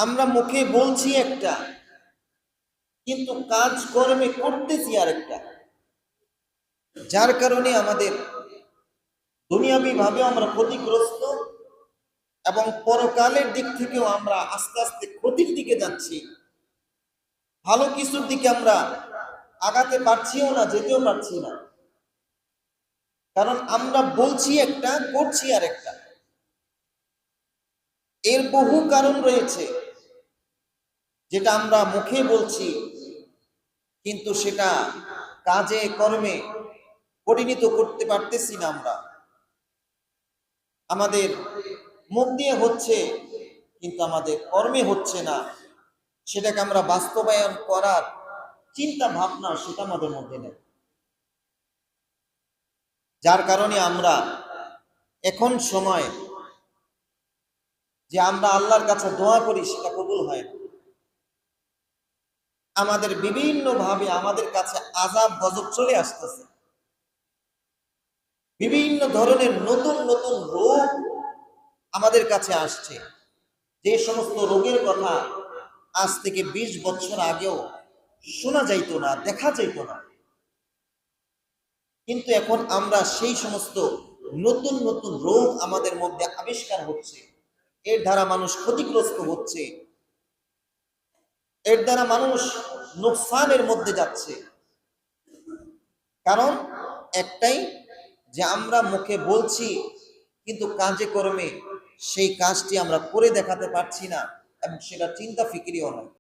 আমরা মুখে বলছি একটা, কিন্তু কাজ কর্মে করতেছি আরেকটা। যার কারণে আমাদের দুনিয়াবি ভাবে আমরা ক্ষতিগ্রস্ত এবং পরকালের দিক থেকেও আমরা আস্তে আস্তে ক্ষতির দিকে যাচ্ছি। ভালো কিছুর দিকে আমরা আগাতে পারছিও না, যেতেও পারছি না। কারণ আমরা বলছি একটা, করছি আরেকটা। এর বহু কারণ রয়েছে, যেটা আমরা মুখে বলছি কিন্তু সেটা কাজে কর্মে পরিণত করতে পারতেছি না। আমরা আমাদের মুখ দিয়ে হচ্ছে কিন্তু আমাদের কর্মে হচ্ছে না, সেটাকে আমরা বাস্তবায়ন করার চিন্তা ভাবনা সেটা আমাদের মধ্যে নেই। যার কারণে আমরা এখন সময় যে আমরা আল্লাহর কাছে দোয়া করি সেটা কবুল হয় না। আমাদের বিভিন্ন ভাবে আমাদের কাছে আযাব গজব চলে আসতেছে। বিভিন্ন ধরনের নতুন নতুন রোগ আমাদের কাছে আসছে, যে সমস্ত রোগের কথা আজ থেকে 20 বছর আগেও শোনা যাইতো না, দেখা যাইত না। কিন্তু এখন আমরা সেই সমস্ত নতুন নতুন রোগ আমাদের মধ্যে আবিষ্কার হচ্ছে। এর দ্বারা মানুষ ক্ষতিগ্রস্ত হচ্ছে, এর দ্বারা মানুষ নোকসানের মধ্যে যাচ্ছে। কারণ একটাই, যে আমরা মুখে বলছি কিন্তু কাজে কর্মে সেই কাজটি আমরা করে দেখাতে পারছি না, এবং সেটা চিন্তা ফিকিরিও নয়।